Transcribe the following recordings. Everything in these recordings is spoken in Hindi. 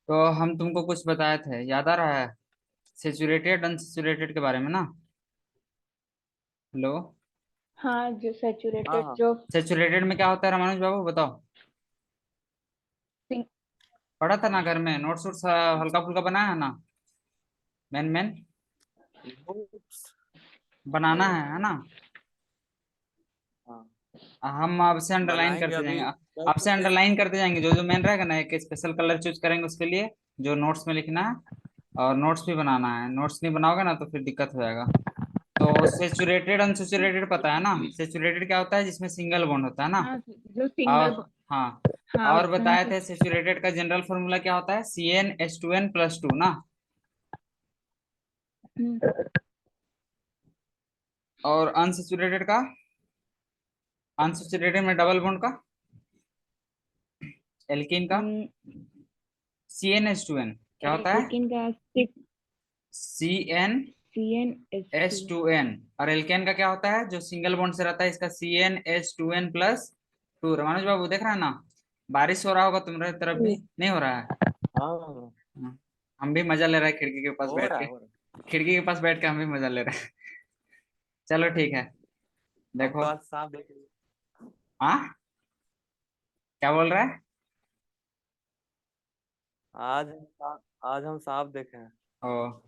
तो हम तुमको कुछ बताए थे, याद आ रहा है? सेचुरेटेड अनसेचुरेटेड के बारे में ना। हेलो। हाँ, जो हाँ सैचुरेटेड हाँ। जो सेचुरेटेड में क्या होता है रामानुज बाबू, बताओ। सिंग, पढ़ा था ना घर में, नोट्स वोट्स हल्का फुल्का बनाया है ना? मैन मैन नोट्स बनाना नहीं। है ना? हाँ, हम आपसे अंडरलाइन बनाएंगे करते अभी। जाएंगे। वैसे आपसे अंडरलाइन करते जाएंगे, जो जो मेन रहेगा ना, एक स्पेशल कलर चूज करेंगे उसके लिए, जो नोट्स में लिखना है। और नोट्स भी बनाना है, नोट्स नहीं बनाओगे ना तो फिर दिक्कत हो जाएगा। तो सेचुरेटेड अनसेचुरेटेड पता है ना? सेचुरेटेड क्या होता है? जिसमें सिंगल बॉन्ड होता है ना। हाँ, जो और सिंगल। हाँ, हाँ, और कौन बताए से? थे सेचुरेटेड का जनरल फॉर्मूला क्या होता है? CnH2n+2 ना। हम्म, और अनसेचुरेटेड का, अनसेचुरेटेड में डबल बॉन्ड का, एल्कीन का, हम्म, CnH2n क्या होता है? एल्किन का सिक्स CnH2n। CnH2। और एल्केन का क्या होता है जो सिंगल बॉन्ड से रहता है? इसका CnH2n+2। रमानुज बाबू देख रहे हैं ना? बारिश हो रहा होगा तुम्हारे तरफ भी, नहीं हो रहा है? हाँ, हाँ। हम भी मजा ले रहे हैं खिड़की के पास हो बैठ रहा के। है हो रहा खिड़की के पास बैठ के हम भी मजा ले रहे हैं। चलो ठीक है। है। अब देखो। तो आज साफ देख लीजिए। हाँ, क्या बोल रहा है? आज हम साफ देखे हैं। ओ,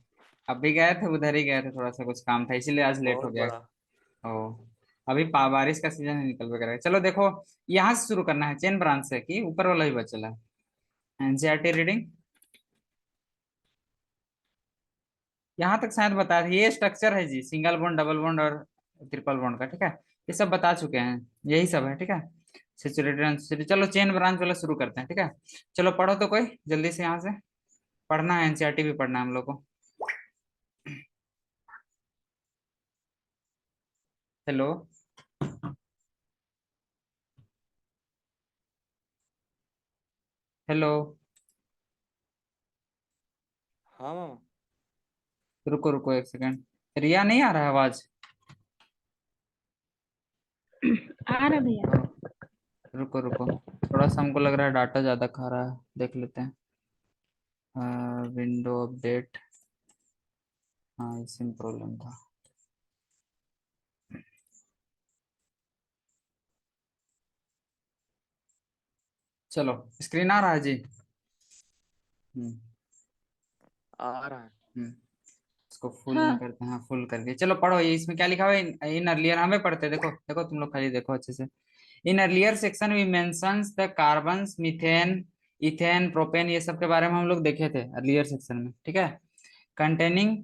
अभी गए थे, उधर ही गए थे, थोड़ा सा कुछ काम था इसीलिए आज लेट हो बहुत गया। बड़ा। ओ, अभी बारिश का सीजन है, निकल वगैरह। चलो देखो, यहाँ से शुरू करना है, चेन ब्रांच से, कि ऊपर वाला ही बचला है? एनसीईआरटी रीडिंग यहाँ तक शायद बता दी। ये स्ट्रक्चर है जी, सिंगल बॉन्ड, डबल बॉन्ड और ट्रिपल बॉन्ड का, ठीक है। ये सब बता चुके हैं, यही सब है, ठीक है। Saturated unsaturated. चलो चेन ब्रांच वाला शुरू करते हैं, ठीक है। चलो पढ़ो तो कोई जल्दी से, यहाँ से पढ़ना है, एनसीईआरटी भी पढ़ना है हम लोग को। हेलो। हेलो। हाँ मामा। रुको रुको एक सेकंड, रिया नहीं आ रहा है आवाज? आ रहा भैया। रुको रुको, थोड़ा सा हमको लग रहा है डाटा ज्यादा खा रहा है, देख लेते हैं। Window update. हाँ, इसी में प्रॉब्लम था। चलो, स्क्रीन आ रहा है जी। हम्म। आ रहा है। हम्म। इसको फुल में हाँ, करते हैं, फुल करके। चलो पढ़ो, ये इसमें क्या लिखा हुआ है? इन अर्लियर हमें पढ़ते हैं, देखो देखो तुम लोग खाली देखो अच्छे से। In earlier section we mentions the carbons, methane, ethane, propane, ये सब के बारे में हम लोग देखे थे अर्लियर सेक्शन में, ठीक है। कंटेनिंग।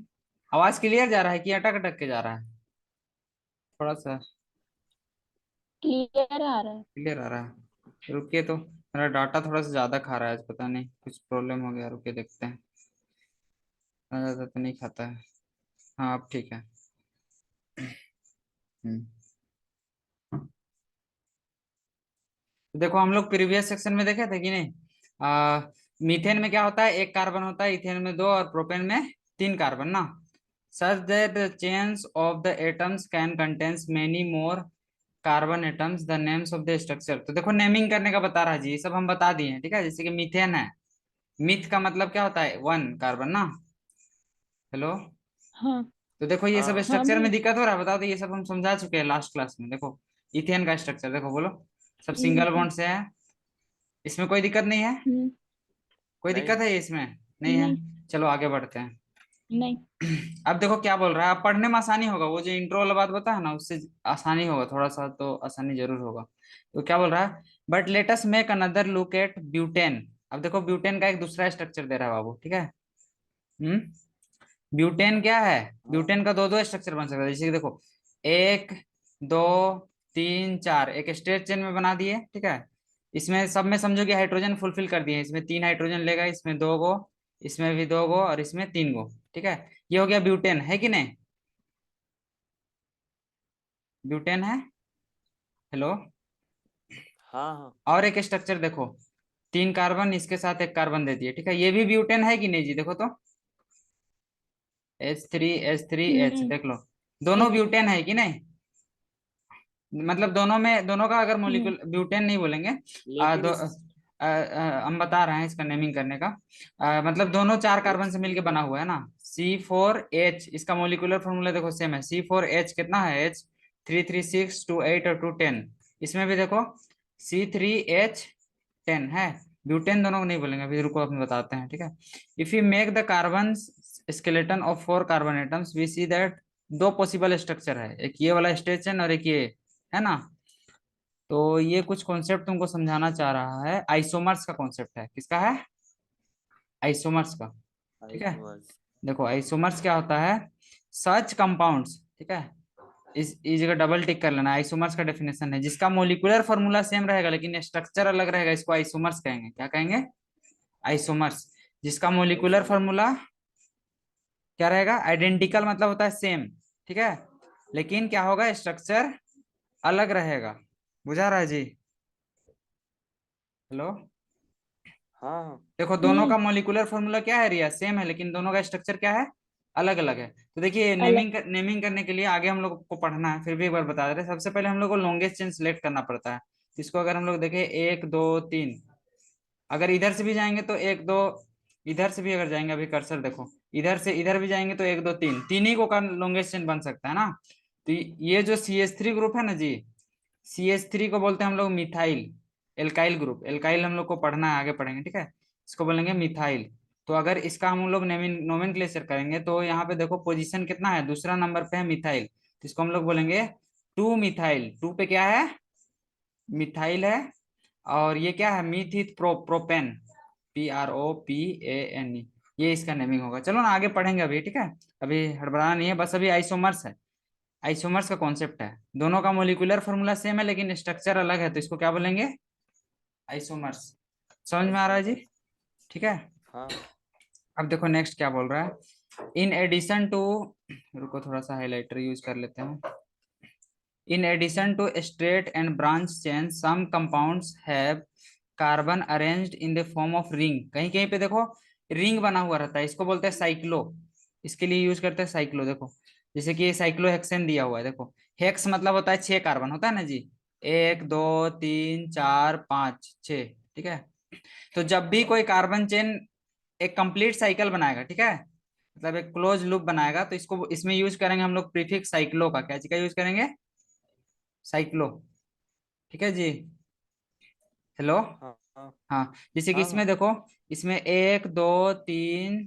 आवाज क्लियर जा रहा है कि अटक अटक के जा रहा है? थोड़ा सा क्लियर आ रहा है। क्लियर आ रहा है? रुकिए, तो मेरा डाटा थोड़ा सा ज्यादा खा रहा है आज, पता नहीं कुछ प्रॉब्लम हो गया, रुकिए देखते हैं। इतना ज्यादा तो नहीं खाता है। हाँ, अब ठीक है। हम्म। तो देखो, हम लोग प्रीवियस सेक्शन में देखे थे कि नहीं? मीथेन में क्या होता है? एक कार्बन होता है, इथेन में दो, और प्रोपेन में तीन कार्बन ना। Such that the chains of the atoms can contains many more carbon atoms, the names of the structure. तो देखो, नेमिंग करने का बता रहा है जी, ये सब हम बता दिए हैं, ठीक है। जैसे कि मीथेन है, मिथ का मतलब क्या होता है? वन कार्बन ना। हेलो। हाँ, तो देखो, ये सब हाँ हाँ स्ट्रक्चर में भैया। दिक्कत हो रहा है, बताओ तो। ये सब हम समझा चुके हैं लास्ट क्लास में, देखो। इथेन का स्ट्रक्चर देखो, बोलो। सब सिंगल ठीक है। बॉन्ड से है, इसमें कोई दिक्कत नहीं है? हम्म। कोई नहीं दिक्कत है। है इसमें? नहीं है। नहीं। चलो आगे बढ़ते हैं। नहीं। अब देखो क्या बोल रहा है, अब पढ़ने में आसानी होगा, वो जो इंट्रो वाला बात बता है ना, उससे आसानी होगा, थोड़ा सा तो आसानी जरूर होगा। तो क्या बोल रहा है? But let us make another look at butane. अब देखो, ब्यूटेन का एक दूसरा स्ट्रक्चर दे रहा है बाबू, ठीक है। हम्म। ब्यूटेन क्या है? हाँ ब्यूटेन का दो दो स्ट्रक्चर बन सकता है, जैसे कि देखो, एक, दो, तीन, चार, एक स्ट्रेट चेन में बना दिए, ठीक है। इसमें सब में समझो कि हाइड्रोजन फुलफिल कर दिए, इसमें तीन हाइड्रोजन लेगा, इसमें दो गो, इसमें भी दो गो, और इसमें तीन गो, ठीक है। ये हो गया ब्यूटेन, है कि नहीं? ब्यूटेन है। हेलो। हाँ हाँ। और एक स्ट्रक्चर देखो, तीन कार्बन, इसके साथ एक कार्बन दे दिए, ठीक है। ये भी ब्यूटेन है कि नहीं जी? देखो तो, H3 H3 H, नहीं। देख लो। दोनों एक ब्यूटेन है कि नहीं? मतलब दोनों का अगर मोलिकुलर ब्यूटेन नहीं बोलेंगे, लेकिन हम बता रहे हैं इसका नेमिंग करने का। मतलब दोनों 4 कार्बन से मिलके बना हुआ है ना। C4H, इसका मोलिकुलर फॉर्मूला देखो सेम है। C4H कितना है, H 3 3 6 2 8 और 2 10। इसमें भी देखो C3H10 है। ब्यूटेन दोनों को नहीं बोलेंगे अभी, रुको अपने बताते हैं, ठीक है। If you make the carbon skeleton of 4 carbon atoms we see that दो पॉसिबल स्ट्रक्चर है, एक ये वाला स्टेशन और एक ये, है ना। तो ये कुछ कॉन्सेप्ट तुमको समझाना चाह रहा है, आइसोमर्स का कॉन्सेप्ट है। किसका है, आइसोमर्स का, ठीक है। आइसोमर्स। देखो आइसोमर्स क्या होता है, सच कंपाउंड्स, ठीक है। इस जगह डबल टिक कर लेना। आइसोमर्स का डेफिनेशन है जिसका मोलिकुलर फॉर्मूला सेम रहेगा लेकिन स्ट्रक्चर अलग रहेगा, इसको आइसोमर्स कहेंगे। क्या कहेंगे, आइसोमर्स। जिसका मोलिकुलर आइसोमर। फॉर्मूला क्या रहेगा, आइडेंटिकल मतलब होता है सेम, ठीक है। लेकिन क्या होगा, स्ट्रक्चर अलग रहेगा। बुझा रहा है जी, हेलो। हाँ हाँ। देखो दोनों का मोलिकुलर फॉर्मूला क्या है रिया, सेम है, लेकिन दोनों का स्ट्रक्चर क्या है, अलग अलग है। तो देखिए अलग। नेमिंग करने के लिए आगे हम लोग को पढ़ना है, फिर भी एक बार बता रहे हैं। सबसे पहले हम लोग को लॉन्गेस्ट चेन सिलेक्ट करना पड़ता है। इसको अगर हम लोग देखें 1 2 3, अगर इधर से भी जाएंगे तो 1 2, इधर से भी अगर जाएंगे, अभी कर्सर देखो, इधर से इधर भी जाएंगे तो 1 2 3, तीन ही को का लॉन्गेस्ट चेन बन सकता है ना। तो ये जो CH3 ग्रुप है ना जी, CH3 को बोलते हैं हम लोग मिथाइल एल्काइल ग्रुप। एल्काइल हम लोग को पढ़ना है, आगे पढ़ेंगे, ठीक है। इसको बोलेंगे मिथाइल। तो अगर इसका हम लोग नोमेनक्लेचर करेंगे तो यहाँ पे देखो पोजीशन कितना है, दूसरा नंबर पे है मिथाइल, तो इसको हम लोग बोलेंगे 2 मिथाइल। 2 पे क्या है, मिथाइल है। और ये क्या है, मीथित प्रोपेन, PROPANE। ये इसका नेमिंग होगा। चलो ना आगे पढ़ेंगे अभी, ठीक है। अभी हड़बड़ाना नहीं है, बस अभी आइसोमर्स है। आइसोमर्स का कॉन्सेप्ट है, दोनों का मोलिकुलर फॉर्मूला सेम है लेकिन स्ट्रक्चर अलग है, तो इसको क्या बोलेंगे, आइसोमर्स। समझ में आ रहा है जी, आइसोमर। ठीक है। हाँ। अब देखो नेक्स्ट क्या बोल रहा है, इन एडिशन टू, रुको थोड़ा सा हाइलाइटर यूज कर लेते हैं। In addition to straight and branch chains, some compounds have carbon arranged in the form of ring। कहीं कहीं पे देखो रिंग बना हुआ रहता है, इसको बोलते हैं साइक्लो। इसके लिए यूज करते हैं साइक्लो। देखो जैसे कि साइक्लोहेक्सेन दिया हुआ है, देखो हेक्स मतलब होता है 6 कार्बन होता है ना जी, 1 2 3 4 5 6, ठीक है। तो जब भी कोई कार्बन चेन एक कंप्लीट साइकिल बनाएगा, ठीक है, मतलब एक क्लोज लूप बनाएगा, तो इसको इसमें यूज करेंगे हम लोग प्रीफिक्स साइक्लो का। क्या चीज का यूज करेंगे, साइक्लो, ठीक है जी, हेलो। हाँ हाँ। हाँ, जैसे कि हाँ इसमें हाँ। देखो, इसमें 1 2 3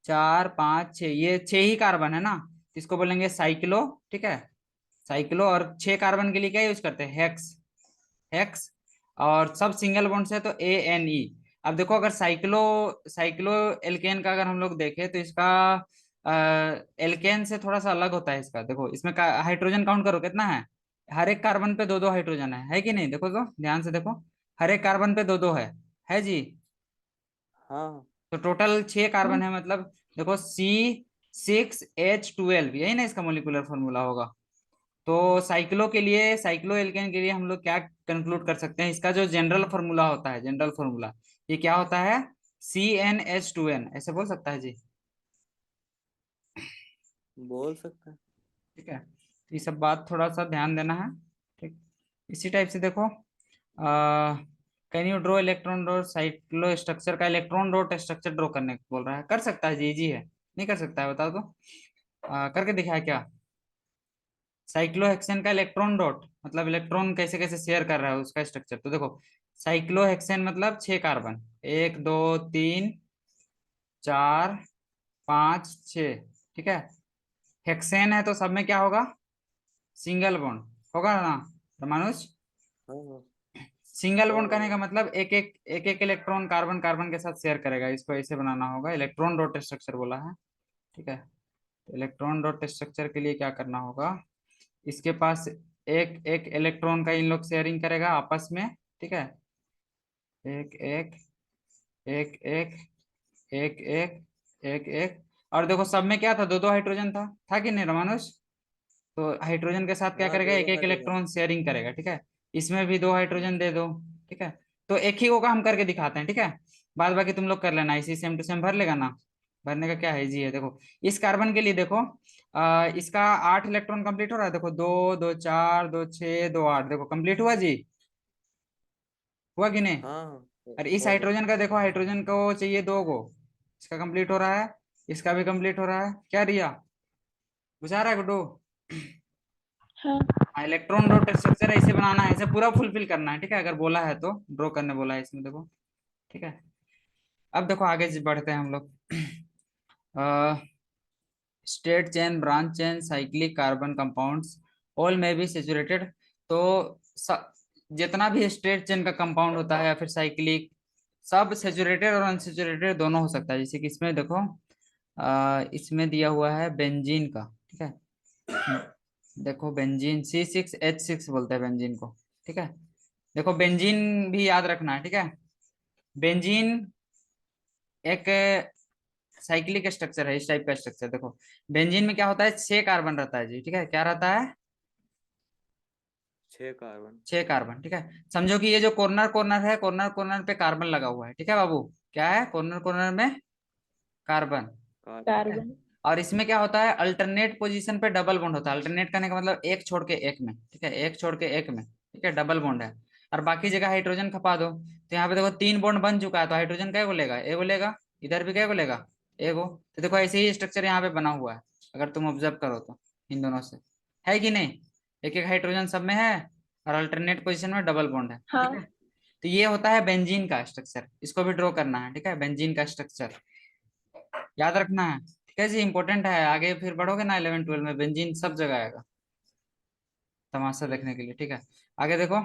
4 5 6, ये 6 ही कार्बन है ना, तो इसको बोलेंगे साइक्लो, ठीक है। साइक्लो। और 6 कार्बन के लिए क्या यूज करते हैं, हेक्स। हेक्स। और सब सिंगल बॉन्ड से तो ANE। अब देखो अगर साइक्लो साइक्लो एल्केन का अगर हम लोग देखें तो इसका एल्केन से थोड़ा सा अलग होता है इसका। देखो इसमें हाइड्रोजन काउंट करो कितना है, हर एक कार्बन पे दो दो हाइड्रोजन है कि नहीं, देखो तो ध्यान से देखो, हर एक कार्बन पे दो दो है जी। हाँ तो टोटल 6 कार्बन हाँ। है, मतलब देखो C6H12, यही ना इसका मोलिकुलर फॉर्मूला होगा। तो साइक्लो के लिए, साइक्लो एल्केन के लिए हम लोग क्या कंक्लूड कर सकते हैं, इसका जो जनरल फॉर्मूला होता है, जनरल फॉर्मूला ये क्या होता है, CnH2n, ऐसे बोल सकता है जी, बोल सकते हैं। ठीक है। तो ये सब बात थोड़ा सा ध्यान देना है, ठीक। इसी टाइप से देखो, can you draw electron dot cyclo structure का इलेक्ट्रॉन डॉट स्ट्रक्चर ड्रॉ करने को बोल रहा है, कर सकता है जी, इजी है। नहीं कर सकता है बताओ तो, करके दिखाया क्या, साइक्लोहेक्सेन का इलेक्ट्रॉन डॉट मतलब इलेक्ट्रॉन कैसे कैसे शेयर कर रहा है उसका स्ट्रक्चर। तो देखो साइक्लोहेक्सेन मतलब 6 कार्बन, 1 2 3 4 5 6, ठीक है। हेक्सेन है तो सब में क्या होगा, सिंगल बॉन्ड होगा ना रामानुज। हाँ हाँ। सिंगल बॉन्ड होगा करने का होगा। मतलब एक इलेक्ट्रॉन कार्बन कार्बन के साथ शेयर करेगा, इसको ऐसे बनाना होगा, इलेक्ट्रॉन डॉट स्ट्रक्चर बोला है, ठीक है। तो इलेक्ट्रॉन डॉट स्ट्रक्चर के लिए क्या करना होगा, इसके पास एक एक इलेक्ट्रॉन का इन लोग शेयरिंग करेगा आपस में, ठीक है। एक एक एक एक एक एक एक एक, और देखो सब में क्या था, दो दो हाइड्रोजन था कि नहीं रमानुष। तो हाइड्रोजन के साथ क्या हाँ, करेगा, दो एक दो एक हाइड्रोजन। इलेक्ट्रॉन शेयरिंग करेगा, ठीक है। इसमें भी 2 हाइड्रोजन दे दो, ठीक है। तो एक ही को हम करके दिखाते हैं, ठीक है। बाद बाकी तुम लोग कर लेना, इसी सेम टू सेम भर लेगा ना। भरने का क्या है, इजी है। देखो इस कार्बन के लिए देखो, इसका 8 इलेक्ट्रॉन कंप्लीट हो रहा है। देखो 2 2 4 2 6 2 8, देखो कंप्लीट हुआ जी, हुआ कि नहीं। हाँ हाँ और इस हो गया। हाइड्रोजन का देखो, हाइड्रोजन को चाहिए 2 गो, इसका कंप्लीट हो रहा है, इसका भी कंप्लीट हो रहा है। क्या रिया, बुझा रहा है गुड्डू। हाँ हाँ, इलेक्ट्रॉन डॉट स्ट्रक्चर ऐसे बनाना है, ऐसे पूरा फुलफिल करना है, ठीक है। अगर बोला है तो ड्रॉ करने बोला है इसमें, देखो ठीक है। अब देखो आगे बढ़ते हैं हम लोग। Straight chain, branch chain, cyclic carbon compounds all में बी सेचुरेटेड। तो जितना भी स्ट्रेट चेन का कंपाउंड होता है या फिर साइक्लिक, सब सेचुरेटेड और अनसेचुरेटेड दोनों हो सकता है। जैसे कि इसमें देखो, इसमें दिया हुआ है बेंजीन का, ठीक है। देखो बेंजीन C6H6 बोलते हैं बेंजीन को, ठीक है। देखो बेंजीन भी याद रखना है, ठीक है। बेंजीन एक साइक्लिक स्ट्रक्चर है, इस टाइप का स्ट्रक्चर। देखो बेंजीन में क्या होता है, 6 कार्बन रहता है जी, ठीक है। क्या रहता है, 6 कार्बन। 6 कार्बन, ठीक है। समझो कि ये जो कॉर्नर कॉर्नर है, कॉर्नर कॉर्नर पे कार्बन लगा हुआ है, ठीक है बाबू। क्या है, कॉर्नर कॉर्नर में कार्बन, कार्बन। ठीक है। कार्बन। और इसमें क्या होता है, अल्टरनेट पोजीशन पे डबल बॉन्ड होता है। अल्टरनेट करने का मतलब एक छोड़ के एक में, ठीक है, एक छोड़ के एक में, ठीक है, डबल बॉन्ड है। और बाकी जगह हाइड्रोजन खपा दो, तो यहाँ पे देखो 3 बॉन्ड बन चुका है, तो हाइड्रोजन क्या बोलेगा, ए बोलेगा। इधर भी क्या बोलेगा, ए गो। तो देखो ऐसे ही स्ट्रक्चर यहाँ पे बना हुआ है, अगर तुम ऑब्जर्व करो तो, इन दोनों से, है कि नहीं। एक एक हाइड्रोजन सब में है, और अल्टरनेट पोजिशन में डबल बॉन्ड है, ठीक है। हाँ तो ये होता है बेंजीन का स्ट्रक्चर, इसको भी ड्रॉ करना है, ठीक है, बेंजीन का स्ट्रक्चर याद रखना है, ठीक है जी, इंपॉर्टेंट है। आगे फिर बढ़ोगे ना 11 12 में, बेंजीन सब जगह आएगा तमाशा देखने के लिए, ठीक है। आगे देखो,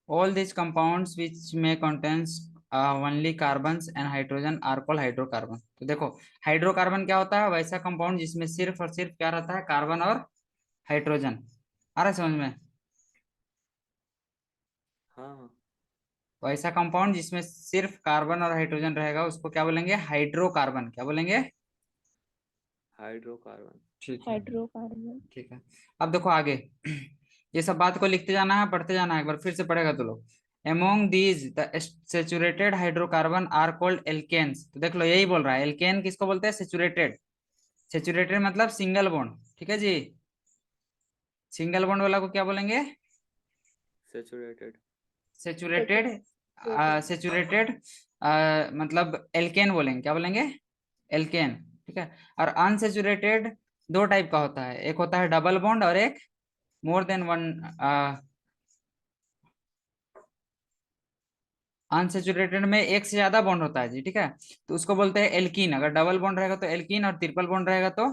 ऑल दिस कंपाउंड्स विच में contains only carbons and hydrogen are called hydrocarbon. तो देखो हाइड्रोकार्बन क्या होता है, वैसा कंपाउंड जिसमें सिर्फ और सिर्फ क्या रहता है, कार्बन और हाइड्रोजन। आ रहा है समझ में। हाँ हाँ वैसा कंपाउंड जिसमें सिर्फ कार्बन और हाइड्रोजन रहेगा, उसको क्या बोलेंगे, हाइड्रोकार्बन। क्या बोलेंगे, हाइड्रोकार्बन। ठीक है, हाइड्रोकार्बन। ठीक है। अब देखो आगे, ये सब बात को लिखते जाना है, पढ़ते जाना है, एक बार फिर से पढ़ेगा तो लोग। Among these the saturated hydrocarbon are called alkanes. तो देख लो यही बोल रहा है, एल्केन किसको बोलते हैं, सेचुरेटेड। सेचुरेटेड मतलब सिंगल बॉन्ड, ठीक है जी। सिंगल बॉन्ड वाला को क्या बोलेंगे, सेचुरेटेड। सेचुरेटेड। सेचुरेटेड। सेचुरेटेड मतलब एल्केन बोलेंगे, क्या बोलेंगे, एल्केन, ठीक है। और अनसेचुरेटेड दो टाइप का होता है, एक होता है डबल बॉन्ड और एक मोर देन वन। अनसेचुरेटेड में एक से ज्यादा बॉन्ड होता है जी, ठीक है। तो उसको बोलते हैं एल्कीन। अगर डबल बॉन्ड रहेगा तो एल्कीन, और ट्रिपल बॉन्ड रहेगा तो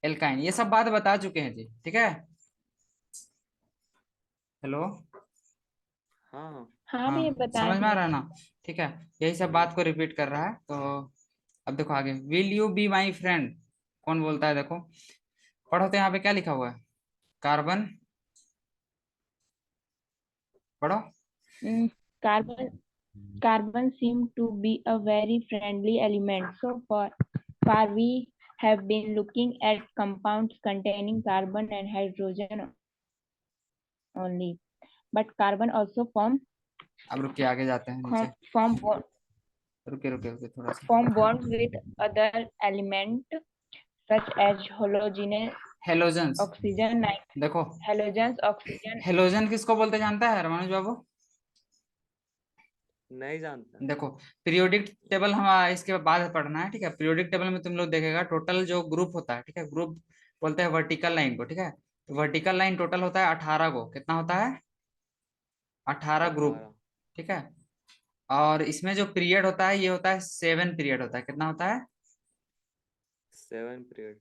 एल्काइन। ये सब बात बता चुके हैं जी, ठीक है। हेलो, हाँ हाँ हाँ भैया हाँ बता समझ में आ दिए। रहा है ना, ठीक है। यही सब हम्म, बात को रिपीट कर रहा है। तो अब देखो आगे, will you be my friend, कौन बोलता है, देखो पढ़ो तो यहाँ पे क्या लिखा हुआ है, कार्बन, पढ़ो। Carbon carbon seem to be a very friendly element. So far we have been looking at compounds containing carbon and hydrogen only. But carbon also अब रुकिए, आगे जाते हैं नीचे। form रुके रुके रुके थोड़ा सा। form bonds with other elements such as halogens, oxygen, देखो halogens, oxygen. हेलोजन किसको बोलते जानता है रमानुज बाबू। नहीं जानता। देखो पीरियोडिक टेबल हम इसके बाद पढ़ना है, ठीक है। पीरियोडिक टेबल में तुम लोग देखेगा टोटल जो ग्रुप होता है, ठीक है, ग्रुप बोलते हैं वर्टिकल लाइन को, ठीक है। तो वर्टिकल लाइन टोटल होता है 18 को, कितना होता है, 18 ग्रुप, 18। ठीक है। और इसमें जो पीरियड होता है, ये होता है 7 पीरियड होता है, कितना होता है, 7 पीरियड।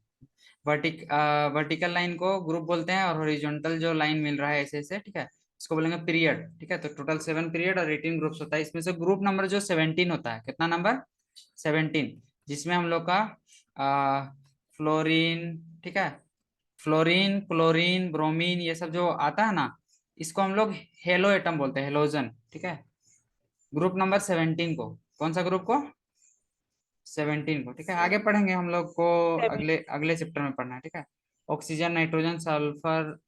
वर्टिकल लाइन को ग्रुप बोलते हैं, और हॉरिजॉन्टल जो लाइन मिल रहा है ऐसे ऐसे, ठीक है, इसको बोलेंगे पीरियड, ठीक है। तो टोटल 7 पीरियड और 18 ग्रुप्स होता है। इसमें से ग्रुप नंबर जो 17 होता है, कितना नंबर, 17, जिसमें हम लोग का फ्लोरीन, ठीक है, फ्लोरीन क्लोरीन ब्रोमीन ये सब जो आता है ना, इसको हम लोग हेलो एटम बोलते हैं, हेलोजन, ठीक है। ग्रुप नंबर 17 को, कौन सा ग्रुप को, 17 को, ठीक है। आगे पढ़ेंगे हम लोग को, अगले अगले चैप्टर में पढ़ना है, ठीक है। Oxygen nitrogen sulphur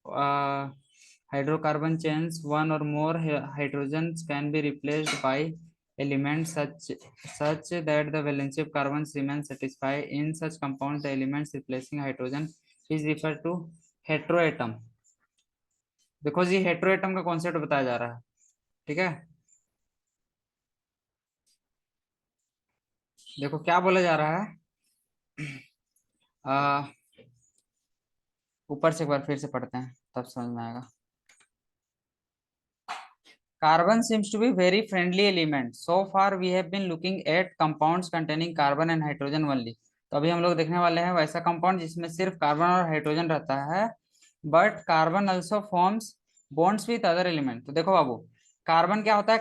hydrocarbon chains one और more hydrogen can be replaced by element such that the valency of carbon remains satisfied. In such compounds, the elements replacing hydrogen is referred to heteroatom. देखो जी हेटेरोएटम का कॉन्सेप्ट बताया जा रहा है, ठीक है। देखो क्या बोला जा रहा है, ऊपर से एक बार फिर से पढ़ते हैं तब समझ में आएगा। Carbon seems to be very friendly element. So far we have been looking at compounds containing carbon and hydrogen only. तो अभी हम लोग देखने वाले हैं वैसा कंपाउंड जिसमें सिर्फ कार्बन और हाइड्रोजन रहता है, but carbon also forms bonds with other element. तो देखो बाबू, कार्बन क्या होता है,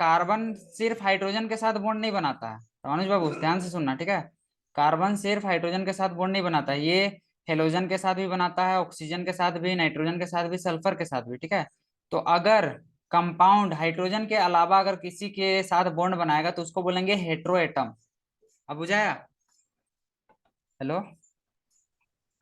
कार्बन सिर्फ हाइड्रोजन के साथ बॉन्ड नहीं बनाता है, अनुज बाबू ध्यान से सुनना, ठीक है। कार्बन सिर्फ हाइड्रोजन के साथ बॉन्ड नहीं बनाता है, ये हेलोजन के साथ भी बनाता है, ऑक्सीजन के साथ भी, नाइट्रोजन के साथ भी, सल्फर के साथ भी, ठीक है। तो अगर कंपाउंड हाइड्रोजन के अलावा अगर किसी के साथ बॉन्ड बनाएगा तो उसको बोलेंगे हेट्रोएटम। अब बुझाया? हेलो,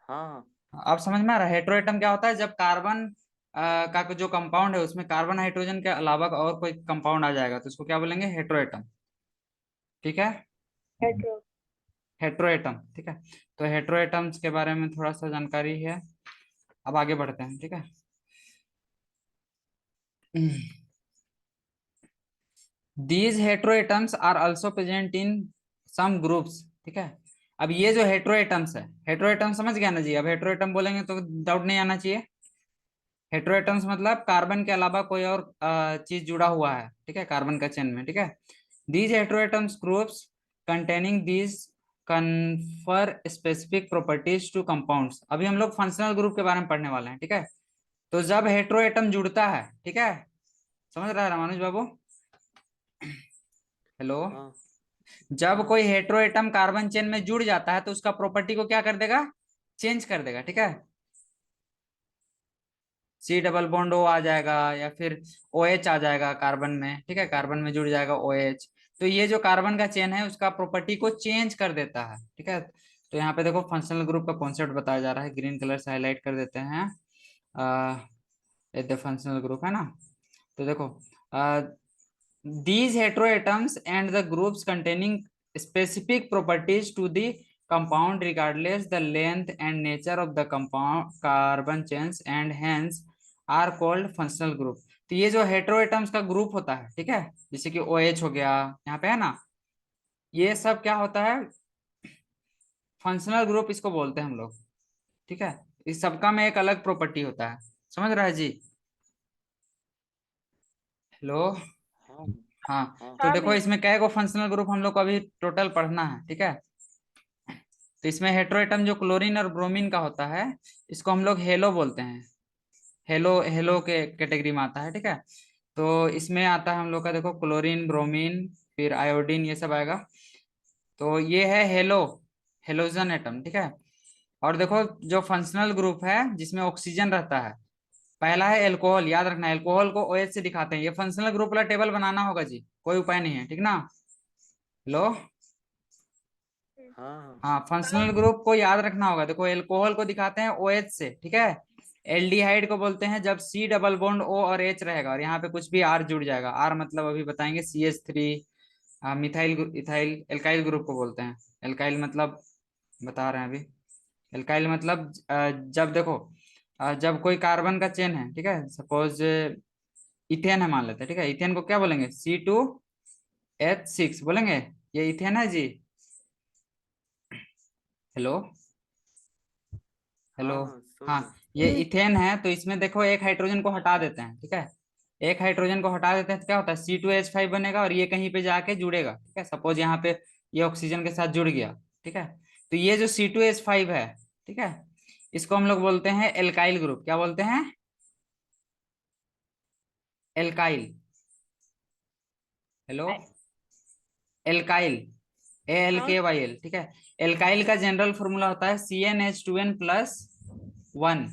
हाँ अब समझ में आ रहा है हेट्रोएटम क्या होता है? जब कार्बन का जो कंपाउंड है उसमें कार्बन हाइड्रोजन के अलावा का और कोई कंपाउंड आ जाएगा तो उसको क्या बोलेंगे? हेट्रोएटम, ठीक है। हेट्रो हेट्रोएटम, ठीक है। तो हेट्रोएटम्स के बारे में थोड़ा सा जानकारी है, अब आगे बढ़ते हैं, ठीक है। These heteroatoms are also present in some groups, ठीक है। अब ये जो हेट्रोएटम्स है, हेट्रोएटम समझ गया ना जी? अब हेट्रोएटम बोलेंगे तो डाउट नहीं आना चाहिए। हेट्रोएटम्स मतलब कार्बन के अलावा कोई और चीज जुड़ा हुआ है, ठीक है, कार्बन का चेन में, ठीक है। These heteroatoms groups containing these confer specific properties to compounds. अभी हम लोग फंक्शनल ग्रुप के बारे में पढ़ने वाले हैं, ठीक है। तो जब हेट्रोएटम जुड़ता है, ठीक है, समझ रहा है रामानुज बाबू? हेलो, हाँ जब हाँ कोई हेट्रोएटम कार्बन चेन में जुड़ जाता है तो उसका प्रॉपर्टी को क्या कर देगा? चेंज कर देगा, ठीक है। सी डबल बॉन्ड ओ आ जाएगा या फिर ओ एच आ जाएगा कार्बन में, ठीक है, कार्बन में जुड़ जाएगा ओ एच। तो ये जो कार्बन का चेन है उसका प्रॉपर्टी को चेंज कर देता है, ठीक है। तो यहाँ पे देखो फंक्शनल ग्रुप का कॉन्सेप्ट बताया जा रहा है, ग्रीन कलर से हाईलाइट कर देते हैं। फंक्शनल ग्रुप है ना, तो देखो these heteroatoms and the groups containing specific properties to the compound regardless the length and nature of the compound carbon chains and hence are called functional group. तो ये जो हेट्रोएटम्स का ग्रुप होता है, ठीक है, जैसे कि OH हो गया यहाँ पे है ना, ये सब क्या होता है? फंक्शनल ग्रुप इसको बोलते हैं हम लोग, ठीक है। इस सबका में एक अलग प्रॉपर्टी होता है, समझ रहा है जी? हेलो, हाँ हाँ। हाँ तो देखो इसमें क्या को फंक्शनल ग्रुप हम लोग को अभी टोटल पढ़ना है, ठीक है। तो इसमें हेट्रोएटम जो क्लोरीन और ब्रोमीन का होता है इसको हम लोग हेलो बोलते हैं, हेलो हेलो के कैटेगरी में आता है, ठीक है। तो इसमें आता है हम लोग का देखो क्लोरीन, ब्रोमीन, फिर आयोडीन, ये सब आएगा। तो ये है हेलो, हेलोजन एटम, ठीक है। और देखो जो फंक्शनल ग्रुप है जिसमें ऑक्सीजन रहता है, पहला है एल्कोहल, याद रखना एल्कोहल को OH से दिखाते हैं। ये फंक्शनल ग्रुप वाला टेबल बनाना होगा जी, कोई उपाय नहीं है, ठीक ना। हेलो, हाँ हाँ, फंक्शनल ग्रुप को याद रखना होगा। देखो एल्कोहल को दिखाते हैं OH से, ठीक है। एल्डिहाइड को बोलते हैं जब C डबल बॉन्ड O और H रहेगा और यहाँ पे कुछ भी R जुड़ जाएगा। R मतलब अभी बताएंगे CH3, methyl ethyl, alkyl group को बोलते हैं। एल्काइल मतलब बता रहे हैं अभी। एल्काइल मतलब जब देखो जब कोई कार्बन का चेन है, ठीक है, सपोज इथेन है मान लेते हैं, ठीक है, इथेन को क्या बोलेंगे? C2H6 बोलेंगे, ये इथेन है जी। हेलो, हेलो, हाँ हाँ सुन हाँ, रहे ये इथेन है। तो इसमें देखो एक हाइड्रोजन को हटा देते हैं, ठीक है, एक हाइड्रोजन को हटा देते हैं तो क्या होता है? C2H5 बनेगा और ये कहीं पे जाके जुड़ेगा, ठीक है। सपोज यहाँ पे ये ऑक्सीजन के साथ जुड़ गया, ठीक है। तो ये जो C2H5 है, ठीक है, इसको हम लोग बोलते हैं एल्काइल ग्रुप। क्या बोलते हैं? एल्काइल। हेलो, एल्काइल, ALKYL, ठीक है। एल्काइल का जनरल फॉर्मूला होता है CnH2n+1।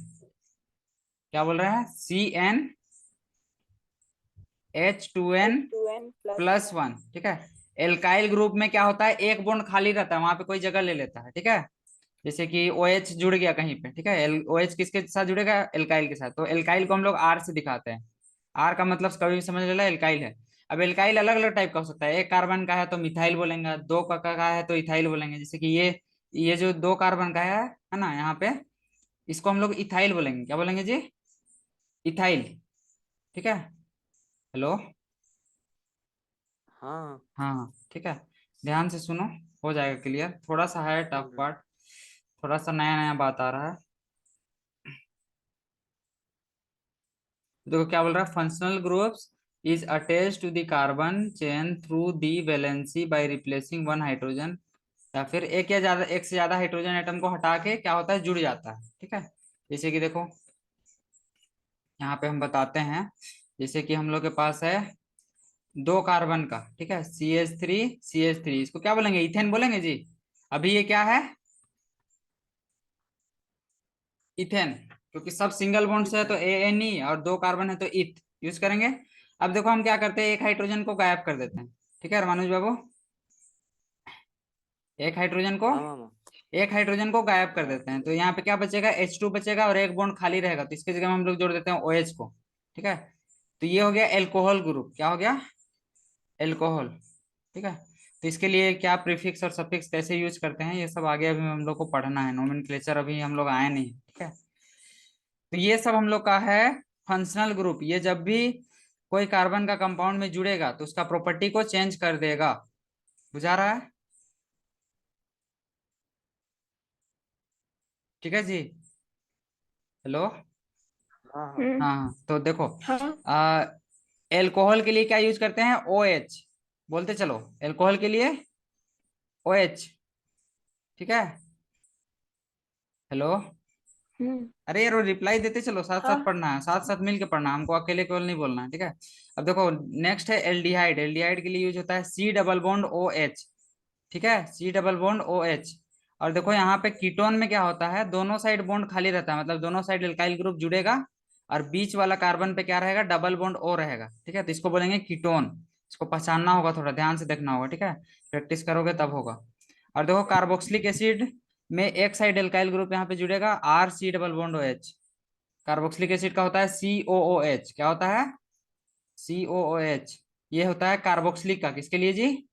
क्या बोल रहा है? CnH2n+1, ठीक है। एल्काइल ग्रुप में क्या होता है? एक बॉन्ड खाली रहता है, वहां पे कोई जगह ले लेता है, ठीक है। जैसे कि OH जुड़ गया कहीं पे, ठीक है, OH किसके साथ जुड़ेगा? एल्काइल के साथ। तो एल्काइल को हम लोग R से दिखाते हैं। R का मतलब कभी भी समझ लेना एल्काइल है। अब एल्काइल अलग अलग टाइप का हो सकता है, एक कार्बन का है तो मिथाइल बोलेंगे, दो का है तो इथाइल बोलेंगे। जैसे कि ये जो दो कार्बन का है ना यहाँ पे, इसको हम लोग इथाइल बोलेंगे। क्या बोलेंगे जी? इथाइल। ठीक है। हेलो। हाँ हाँ हाँ ठीक है, ध्यान से सुनो, हो जाएगा क्लियर। थोड़ा सा है टफ पार्ट, थोड़ा सा नया नया बात आ रहा है। देखो क्या बोल रहा है, functional groups is attached to the carbon chain through the valency by replacing one hydrogen, या फिर एक से ज्यादा हाइड्रोजन एटम को हटा के क्या होता है, जुड़ जाता है। ठीक है। जैसे कि देखो यहाँ पे हम बताते हैं, जैसे कि हम लोग के पास है दो कार्बन का, ठीक है, CH3 इसको क्या बोलेंगे, इथेन बोलेंगे जी। अभी ये क्या है, इथेन, क्योंकि सब सिंगल बॉन्ड से है तो इथेन। ANE, और दो कार्बन है तो इथ यूज करेंगे। अब देखो हम क्या करते हैं, एक हाइड्रोजन को गायब कर देते हैं। ठीक है मानुज बाबू, एक हाइड्रोजन को हाँ मामा। एक हाइड्रोजन को गायब कर देते हैं, तो यहाँ पे क्या बचेगा, H2 बचेगा और एक बॉन्ड खाली रहेगा, तो इसके जगह में हम लोग जोड़ देते हैं OH को। ठीक है। तो ये हो गया एल्कोहल ग्रुप। क्या हो गया, एल्कोहल। ठीक है। तो इसके लिए क्या प्रीफिक्स और सफिक्स कैसे यूज करते हैं, ये सब आगे अभी हम लोग को पढ़ना है, नोमेनक्लेचर अभी हम लोग आए नहीं। ठीक है। तो ये सब हम लोग का है फंक्शनल ग्रुप। ये जब भी कोई कार्बन का कंपाउंड में जुड़ेगा तो उसका प्रॉपर्टी को चेंज कर देगा। बुझा रहा है? ठीक है जी। हेलो। हाँ हाँ हम्म। हाँ हाँ, तो देखो हाँ। आ, एल्कोहल के लिए क्या यूज करते हैं, OH। बोलते चलो, एल्कोहल के लिए OH। ठीक है। हेलो। हम्म। अरे यार रिप्लाई देते चलो, साथ साथ हाँ। पढ़ना है, साथ साथ मिल के पढ़ना है हमको, अकेले केवल नहीं बोलना है। ठीक है। अब देखो नेक्स्ट है एल्डिहाइड। एल्डिहाइड के लिए यूज होता है C डबल बॉन्ड OH। ठीक है, C डबल बॉन्ड OH। और देखो यहाँ पे कीटोन में क्या होता है, दोनों साइड बॉन्ड खाली रहता है, मतलब दोनों साइड एल्काइल ग्रुप जुड़ेगा और बीच वाला कार्बन पे क्या रहेगा, डबल बॉन्ड O रहेगा। ठीक है, तो इसको बोलेंगे कीटोन। इसको पहचानना होगा, थोड़ा ध्यान से देखना होगा। ठीक है, प्रैक्टिस करोगे तब होगा। और देखो कार्बोक्सिलिक एसिड में एक साइड एल्काइल ग्रुप यहाँ पे जुड़ेगा, RC double bond OH। Carboxylic acid का होता है COOH। क्या होता है, COOH। ये होता है कार्बोक्सिलिक का, किसके लिए जी,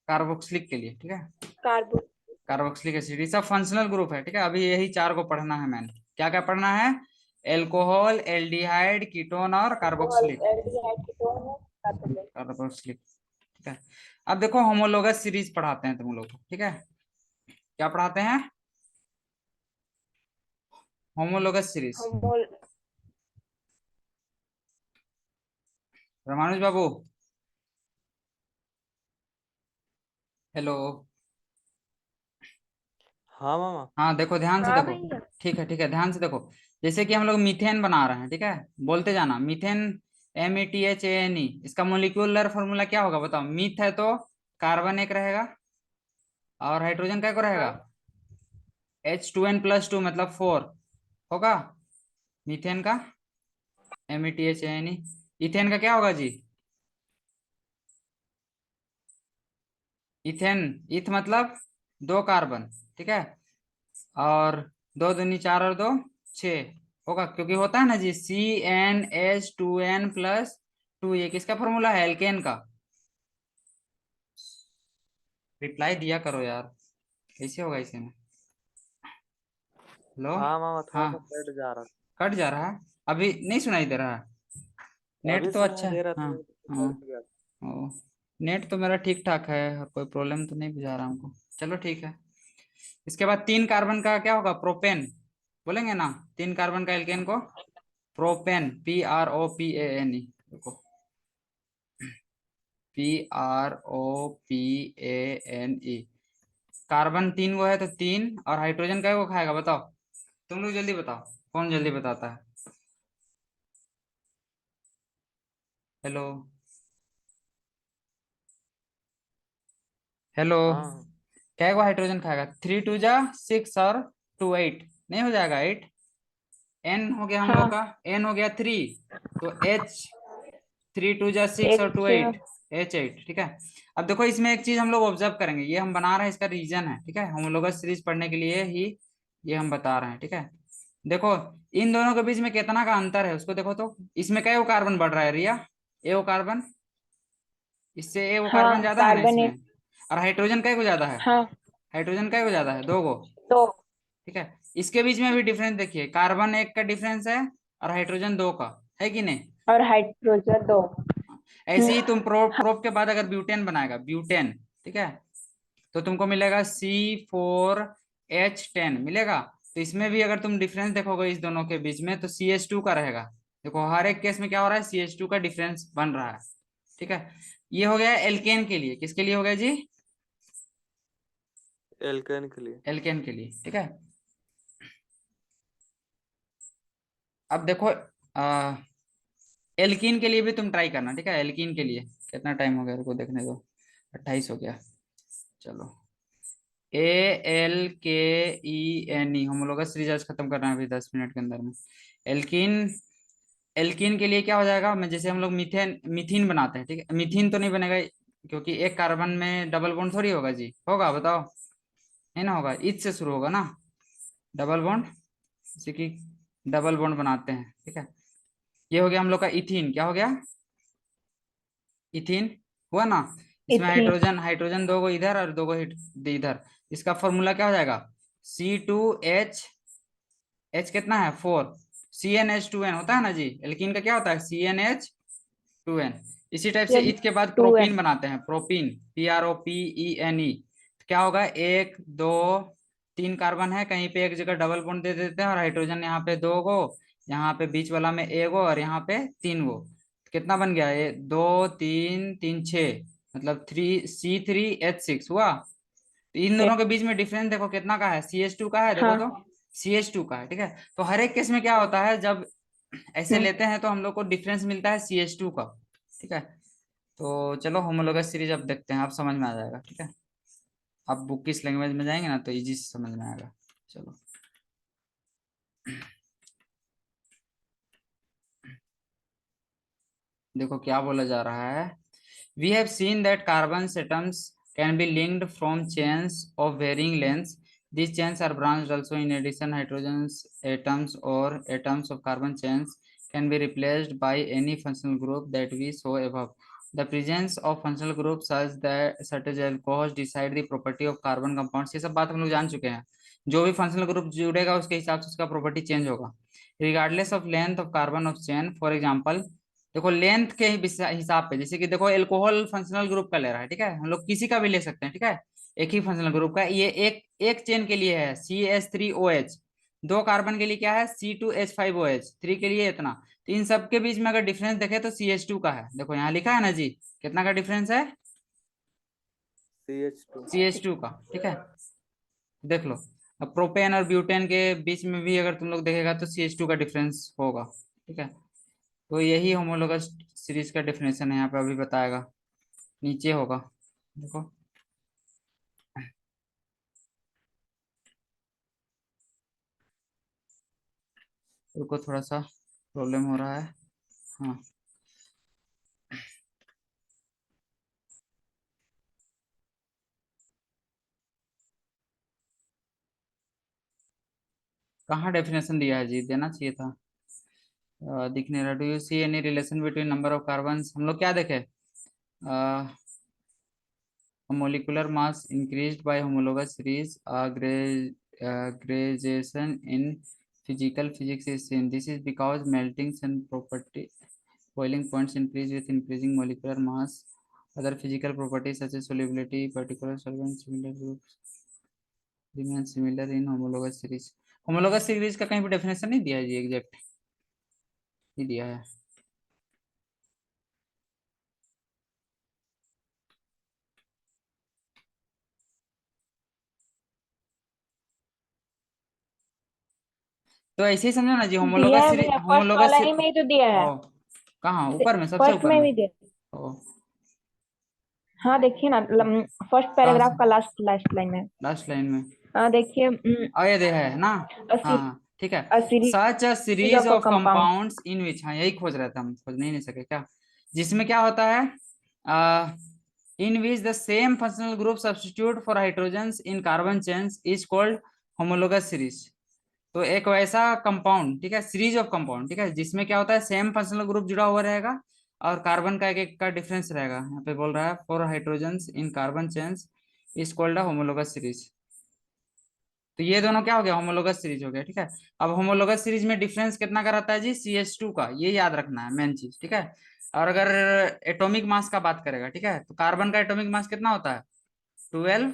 कार्बोक्सिलिक के लिए। ठीक है, कार्बो कार्बोक्सिलिक एसिड, ये सब फंक्शनल ग्रुप है। ठीक है, अभी यही चार को पढ़ना है मैंने। क्या क्या पढ़ना है, एल्कोहल, एल्डिहाइड, कीटोन और कार्बोक्सिलिक। कार्बोक्सिलिक। ठीक है। अब देखो होमोलोगस सीरीज पढ़ाते हैं तुम लोग को। ठीक है, क्या पढ़ाते हैं, होमोलोगस सीरीज। होमोल रामानुज बाबू। हेलो। हाँ मामा। हाँ देखो ध्यान से हाँ देखो। भैया। ठीक है ध्यान से देखो। जैसे कि हम लोग मीथेन बना रहे हैं, ठीक है, बोलते जाना मीथेन, METHANE। इसका मोलिक्यूलर फॉर्मूला क्या होगा बताओ, मीथ है तो कार्बन एक रहेगा और हाइड्रोजन का एक रहेगा, हाँ। H2N+2 मतलब 4 होगा मीथेन का, METHANE। इथेन का क्या होगा जी, इथेन, इथ मतलब दो कार्बन। ठीक है, और दो दूनी चार और दो छः होगा, क्योंकि होता है ना जी CnH2n+2। ये किसका फॉर्मूला है, एल्केन का। रिप्लाई दिया करो यार, कैसे होगा इसे में। हेलो। हाँ मामा, थोड़ा हाँ, सा कट जा रहा कट जा रहा है, अभी नहीं सुनाई दे रहा है, था। नेट अभी तो अच्छा सुनाई है। दे रहा हाँ था, वो हाँ। कट गया। ओ, नेट तो मेरा ठीक ठाक है, कोई प्रॉब्लम तो नहीं बुझा रहा हमको। चलो ठीक है। इसके बाद तीन कार्बन का क्या होगा, प्रोपेन बोलेंगे ना, तीन कार्बन का एल्केन को प्रोपेन, PROPANE। देखो PROPANE। कार्बन तीन वो है तो तीन, और हाइड्रोजन का वो खाएगा बताओ, तुम लोग जल्दी बताओ, कौन जल्दी बताता है। हेलो। हेलो। हाँ क्या वो हाइड्रोजन खाएगा, 3 2 जा 6 और 2 8, नहीं हो जाएगा 8। N हो गया हम लोग हाँ। का, N हो गया 3, तो H, 3 2 जा 6 और एक 2 8, H8। ठीक है। अब देखो इसमें एक चीज हम लोग ऑब्जर्व करेंगे, ये हम बना रहे हैं, इसका रीजन है। ठीक है, होमोलोगस सीरीज पढ़ने के लिए ही ये हम बता रहे हैं। ठीक है, देखो इन दोनों के बीच में कितना का अंतर है उसको देखो तो। इसमें कई वो कार्बन बढ़ रहा है रिया, ए वो कार्बन, इससे ए वो हाँ, कार्बन ज्यादा है ना कार्बन इसमें। एक। और हाइड्रोजन कई को ज्यादा है, हाँ, हाइड्रोजन कई को ज्यादा है, दो गो। तो ठीक है, इसके बीच में भी डिफरेंस देखिए, कार्बन एक का डिफरेंस है और हाइड्रोजन दो का है कि नहीं। और हाइड्रोजन दो। ऐसे ही तुम प्रोप के बाद अगर ब्यूटेन बनाएगा, ब्यूटेन, ठीक है, तो तुमको मिलेगा C4H10 मिलेगा। तो इसमें भी अगर तुम डिफरेंस देखोगे इस दोनों के बीच में तो CH2 का रहेगा। देखो हर एक केस में क्या हो रहा है, CH2 का डिफरेंस बन रहा है। ठीक है, ये हो गया एल्केन के लिए। किसके लिए हो गया जी? एल्केन के लिए। एल्केन के लिए। ठीक है, अब देखो एल्कीन के लिए भी तुम ट्राई करना। ठीक है, एल्कीन के लिए कितना टाइम हो गया रुको देखने दो, 28 हो गया। चलो, ALKENE हम लोग का सीरीज आज खत्म करना है अभी 10 मिनट के अंदर में। एल्कीन, एल्कीन के लिए क्या हो जाएगा, मैं जैसे हम लोग मीथेन मीथीन बनाते हैं, ठीक है, मीथीन तो नहीं बनेगा क्योंकि एक कार्बन में डबल बॉन्ड थोड़ी होगा जी, होगा बताओ? नहीं ना होगा, इच से शुरू होगा ना डबल बॉन्ड, जैसे कि डबल बॉन्ड बनाते हैं। ठीक है, ये हो गया हम लोग का इथीन। क्या हो गया? इथीन हुआ ना। इसमें इथीन। हाइड्रोजन, हाइड्रोजन दो गो इधर और दो गो इधर। इसका फॉर्मूला क्या हो जाएगा? C2H, H कितना है 4, CnH2n होता है ना जी। एल्कीन का क्या होता है? CnH2n। इसी टाइप से इथ के बाद टू प्रोपीन एन। बनाते हैं, प्रोपीन, PROPENE। क्या होगा, एक दो तीन कार्बन है, कहीं पे एक जगह डबल बॉन्ड दे देते हैं और हाइड्रोजन यहाँ पे दो गो, यहाँ पे बीच वाला में एक गो और यहाँ पे तीन गो। कितना बन गया ये? दो तीन तीन छः, मतलब 3C3H6 हुआ। तो इन दोनों के बीच में डिफरेंस देखो कितना का है, CH2 का है, देखो हाँ। तो CH2 का है। ठीक है, तो हर एक केस में क्या होता है जब ऐसे लेते हैं तो हम लोग को डिफरेंस मिलता है CH2 का। ठीक है, तो चलो होमोलोगस सीरीज अब देखते हैं, आप समझ में आ जाएगा। ठीक है, आप बुक किस लैंग्वेज में जाएंगे ना तो इजी से समझ में आएगा। चलो, देखो क्या बोला जा रहा है। We have seen that carbon atoms can be linked from chains of varying lengths. These chains are branched also. In addition, hydrogen atoms or atoms of carbon chains can be replaced by any functional group that we saw above. The presence of functional groups such as alcohols decide the property of carbon compounds. ये सब बात हम लोग जान चुके हैं। जो भी फंक्शनल ग्रुप जुड़ेगा उसके हिसाब से उसका प्रॉपर्टी चेंज होगा, regardless of length of carbon of chain. For example, देखो लेंथ के हिसाब पे, जैसे कि देखो एल्कोहल फंक्शनल ग्रुप का ले रहा है, ठीक है, हम लोग किसी का भी ले सकते हैं। ठीक है, एक ही फंक्शनल ग्रुप का, ये एक एक चेन के लिए है CH3OH, दो कार्बन के लिए क्या है C2H5OH, थ्री के लिए इतना। तो इन सब के बीच में अगर डिफरेंस देखे तो CH2 का है। देखो यहाँ लिखा है ना जी, कितना का डिफरेंस है? CH2। CH2 का। ठीक है, देख लो। अब प्रोपेन और ब्यूटेन के बीच में भी अगर तुम लोग देखेगा तो CH2 का डिफरेंस होगा। ठीक है, तो यही होमोलोगस सीरीज का डेफिनेशन है, यहाँ पे अभी बताएगा, नीचे होगा देखो। रुको थोड़ा सा प्रॉब्लम हो रहा है। हाँ, कहाँ डेफिनेशन दिया है जी, देना चाहिए था। दिख नहीं रहा। Do you see any relation between number of carbon? हम लोग क्या देखे, molecular mass increased by homologous series, gradation in physical physics is seen. This is because melting and property boiling points increase with increasing molecular mass. Other physical properties such as solubility, particular solvent, similar groups remain similar in homologous series. homologous series का कहीं भी डेफिनेशन नहीं दिया है जी, एग्जैक्ट ही दिया है। तो ऐसे ही समझो ना जी, दिया होमोलोगस है सीरीज, भैया, फर्स्ट होमोलोगस। वाला ही में ही तो दिया है। ओ, कहाँ ऊपर में, सबसे फर्स्ट ऊपर में में? भी दिया। ओ, हाँ देखिए ना, फर्स्ट कहाँ पैराग्राफ से? का लास्ट लास्ट लाइन है। लास्ट लाइन में? हाँ देखिए, ये दे है ना। हाँ हाँ, ठीक है। a such a series series of a of compound। Compounds in which, हाँ यही खोज रहे थे हम, खोज नहीं सके क्या, जिसमें क्या होता है, in which the same functional group substitute for hydrogens in carbon chains is called homologous series. तो एक वैसा कंपाउंड, ठीक है, सीरीज ऑफ कंपाउंड, ठीक है, जिसमें क्या होता है सेम फंक्शनल ग्रुप जुड़ा हुआ रहेगा और कार्बन का एक एक का डिफरेंस रहेगा। यहाँ पे बोल रहा है for hydrogens in carbon chains is called a homologous series. तो ये दोनों क्या हो गया, होमोलोगस सीरीज हो गया, ठीक है। अब होमोलोगस सीरीज में डिफरेंस कितना का रहता है जी, CH2 का, ये याद रखना है मेन चीज, ठीक है। और अगर एटॉमिक मास का बात करेगा, ठीक है, तो कार्बन का एटॉमिक मास कितना होता है 12,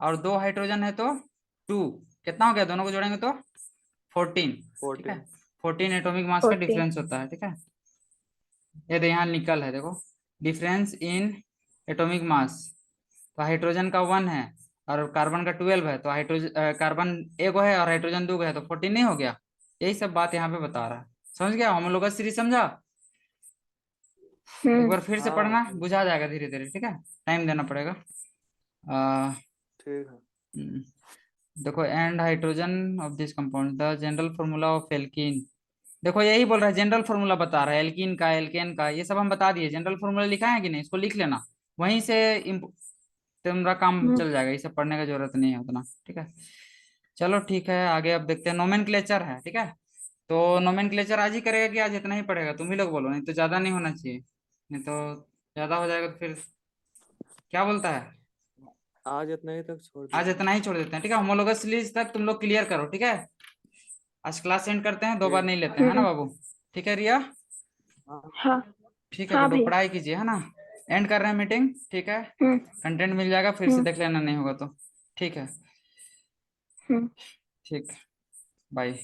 और 2 हाइड्रोजन है तो 2, कितना हो गया दोनों को जोड़ेंगे तो 14, ठीक है। 14। 14 एटॉमिक मास का 14. डिफरेंस होता है, ठीक है। ये तो यहाँ निकल है, देखो डिफरेंस इन एटॉमिक मास, तो हाइड्रोजन का 1 है और कार्बन का 12 है, तो हाइड्रोजन कार्बन एक है और हाइड्रोजन 2 है, तो 14 नहीं हो गया। यही सब बात यहाँ पे बता रहा है, समझ गया, होमोलोगस सीरीज समझा। एक बार फिर से हाँ पढ़ना, समझ। बुझा जाएगा धीरे धीरे, ठीक है, टाइम देना पड़ेगा। आ, ठीक है। देखो and hydrogen of this compound the general formula of alkene, देखो यही बोल रहा है, जनरल फॉर्मूला बता रहा है एल्कीन का, एल्केन का, ये सब हम बता दिए, जनरल फॉर्मूला लिखा है कि नहीं, इसको लिख लेना, वहीं से तुम्हारा काम चल जाएगा, ये सब पढ़ने का जरूरत नहीं है उतना, ठीक है। चलो ठीक है, आगे अब देखते हैं, नोमेनक्लेचर है, ठीक है। तो नोमेनक्लेचर आज ही करेगा कि आज इतना ही पड़ेगा, तुम ही लोग बोलो, नहीं तो ज्यादा नहीं होना चाहिए, नहीं तो ज्यादा हो जाएगा तो फिर क्या बोलता है, आज इतना ही तक छोड़ आज दीजिए। इतना ही छोड़ देते हैं, ठीक है। होमोलोगस सीरीज तक तुम लोग क्लियर करो, ठीक है। आज क्लास एंड करते हैं, 2 बार ठीक। नहीं लेते हैं, है ना बाबू। ठीक है रिया, हाँ हाँ ठीक है हाँ बेटो, भैया। पढ़ाई कीजिए, है ना। एंड कर रहे हैं मीटिंग, ठीक है। हम्म कंटेंट मिल जाएगा, फिर से हम्म देख लेना नहीं होगा तो, ठीक है। हम्म। ठीक, बाय।